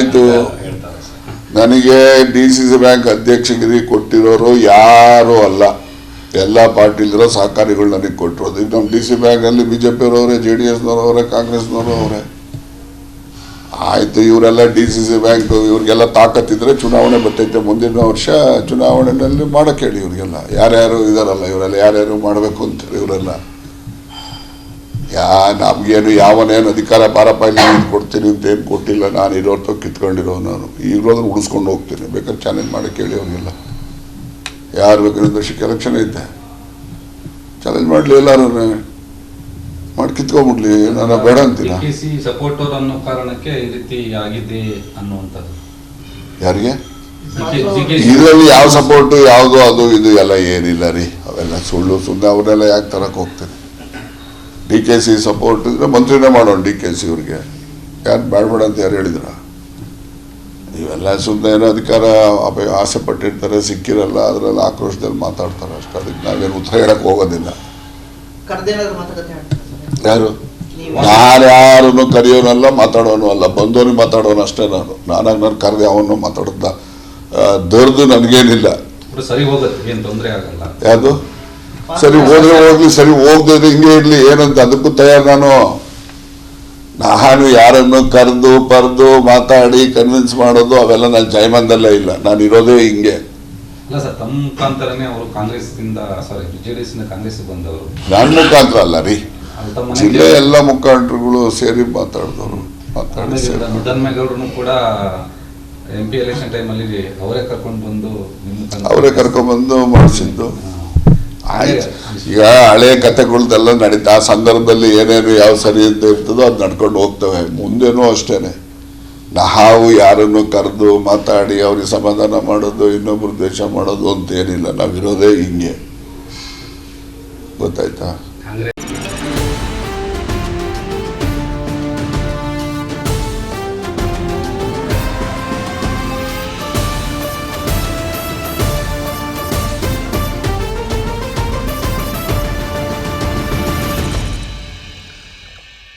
ಆಯಿತು. ನನಗೆ DCC bank ಅಧ್ಯಕ್ಷಗಿರಿ ಕೊಟ್ಟಿರೋರು ಯಾರೂ ಅಲ್ಲ, ಎಲ್ಲ ಪಾರ್ಟಿಲಿರೋ ಸಹಕಾರಿಗಳು ನನಗೆ ಕೊಟ್ಟಿರೋದು. ಈಗ ನಮ್ಮ DCC ಬ್ಯಾಂಕಲ್ಲಿ BJP ಅವರವರೇ, JDSನವರು ಅವರೇ, ಕಾಂಗ್ರೆಸ್ನವರು ಅವರೇ. ಆಯಿತು, ಇವರೆಲ್ಲ DCC ಬ್ಯಾಂಕ್ ಇವ್ರಿಗೆಲ್ಲ ತಾಕತ್ತಿದ್ರೆ ಚುನಾವಣೆ ಬರ್ತೈತೆ, ಮುಂದಿನ ವರ್ಷ ಚುನಾವಣೆಯಲ್ಲಿ ಮಾಡೋಕ್ಕೆ ಹೇಳಿ ಇವ್ರಿಗೆಲ್ಲ. ಯಾರ್ಯಾರು ಇದಾರಲ್ಲ ಇವರೆಲ್ಲ ಯಾರ್ಯಾರು ಮಾಡಬೇಕು ಅಂತೇಳಿ ಇವರೆಲ್ಲ ನಮಗೇನು ಯಾವನೇನು ಅಧಿಕಾರ ಬಾರಪ್ಪ ಇಲ್ಲಿ ಕೊಡ್ತೀನಿ ಅಂತ ಏನು ಕೊಟ್ಟಿಲ್ಲ. ನಾನು ಇರೋರ್ಥ ಕಿತ್ಕೊಂಡಿರೋ ನಾನು ಇರೋದನ್ನು ಉಳಿಸ್ಕೊಂಡು ಹೋಗ್ತೀನಿ. ಬೇಕಾದ್ರೆ ಚಾಲೆಂಜ್ ಮಾಡೋಕ್ಕೆ ಹೇಳಿ ಅವ್ರಿಗೆಲ್ಲ. ಯಾರು ಬೇಕಾದ್ರೆ ವರ್ಷಕ್ಕೆ ಎಲೆಕ್ಷನ್ ಐತೆ, ಚಾಲೆಂಜ್ ಮಾಡಲಿ, ಎಲ್ಲರೂ ಮಾಡಿ ಕಿತ್ಕೊಂಡ್ಬಿಡ್ಲಿ. ನಾನು ಬೇಡ ಅಂತೀನ. ಸಪೋರ್ಟರ್ ಅನ್ನೋ ಕಾರಣಕ್ಕೆ ಈ ರೀತಿ ಆಗಿದೆ ಅನ್ನುವಂಥದ್ದು. ಯಾರಿಗೆ ಇದರಲ್ಲಿ ಯಾವ ಸಪೋರ್ಟು ಯಾವುದು ಅದು ಇದು ಎಲ್ಲ ಏನಿಲ್ಲ ರೀ, ಅವೆಲ್ಲ ಸುಳ್ಳು. ಸುಮ್ಮನೆ ಅವರೆಲ್ಲ ಯಾಕೆ ತರಕ್ಕೆ ಹೋಗ್ತೀನಿ. DKC ಸಪೋರ್ಟ್ ಇದ್ರೆ ಮಂತ್ರಿನೇ ಮಾಡೋಣ DKC ಇವ್ರಿಗೆ. ಯಾರು ಬೇಡ ಅಂತ ಯಾರು ಹೇಳಿದ್ರ? ಇವೆಲ್ಲ ಸುಮ್ಮನೆ ಏನೋ ಅಧಿಕಾರ ಆಸೆ ಪಟ್ಟಿರ್ತಾರೆ, ಸಿಕ್ಕಿರಲ್ಲ, ಅದರಲ್ಲಿ ಆಕ್ರೋಶದಲ್ಲಿ ಮಾತಾಡ್ತಾರೆ ಅಷ್ಟೇ. ಅದಕ್ಕೆ ನಾವೇನು ಉತ್ತರ ಹೇಳಕ್ಕೆ ಹೋಗೋದಿಲ್ಲ. ಯಾರು ಯಾರನ್ನು ಕರೆಯೋನಲ್ಲ, ಮಾತಾಡೋನು ಅಲ್ಲ, ಬಂದವನಿಗೆ ಮಾತಾಡೋನು ಅಷ್ಟೇ. ನಾನು ಕರೆದೆ ಅವನು ಮಾತಾಡ್ದ ದೊರೆದು ನನಗೇನಿಲ್ಲ. ಸರಿ ಹೋಗುತ್ತೆ, ಏನು ತೊಂದರೆ ಆಗಲ್ಲ. ಯಾವುದು ಸರಿ ಹೋದ್ರೆ ಹೋಗ್ಲಿ, ಸರಿ ಹೋಗದೆ ಹಿಂಗೆ ಇರ್ಲಿ, ಏನಂತ ಅದಕ್ಕೂ ತಯಾರು. ನಾನು ಯಾರನ್ನು ಕರೆದು ಪರೆದು ಮಾತಾಡಿ ಕನ್ವಿನ್ಸ್ ಮಾಡೋದು ಅವೆಲ್ಲ ನನ್ನ ಜೈಮಾನದಲ್ಲೇ ಇಲ್ಲ. ನಾನು ಇರೋದೇ ಹಿಂಗೆ. ಅಲ್ಲ ಸರ್, ತಮ್ಮ ಮುಖಾಂತರನೇ ಅವರು ಕಾಂಗ್ರೆಸ್ನಿಂದ JDS ಕಾಂಗ್ರೆಸ್ ಬಂದವರು. ನನ್ನ ಮುಖಾಂತರ ಅಲ್ಲ ರೀ, ಜಿಲ್ಲೆ ಎಲ್ಲ ಮುಖಂಡರುಗಳು ಸೇರಿ ಮಾತಾಡಿದವರು. ಮುದ್ದನ್ಮೇಗೌಡರು ಕೂಡ MP ಎಲೆಕ್ಷನ್ ಟೈಮಲ್ಲಿ ಅವರೇ ಕರ್ಕೊಂಡ್ಬಂದು ಮಾಡಿಸಿದ್ದು. ಆಯ್ತು, ಈಗ ಹಳೆ ಕಥೆಗಳ್ದೆಲ್ಲ ನಡೀತಾ ಆ ಸಂದರ್ಭದಲ್ಲಿ ಏನೇನು ಯಾವ ಸರಿ ಅಂತ ಇರ್ತದೋ ಅದು ನಡ್ಕೊಂಡು ಹೋಗ್ತವೆ. ಮುಂದೇನೂ ಅಷ್ಟೇನೆ. ನಾವು ಯಾರನ್ನು ಕರೆದು ಮಾತಾಡಿ ಅವ್ರಿಗೆ ಸಮಾಧಾನ ಮಾಡೋದು, ಇನ್ನೊಬ್ರು ದ್ವೇಷ ಮಾಡೋದು ಅಂತ ಏನಿಲ್ಲ. ನಾವಿರೋದೇ ಹಿಂಗೆ, ಗೊತ್ತಾಯ್ತಾ?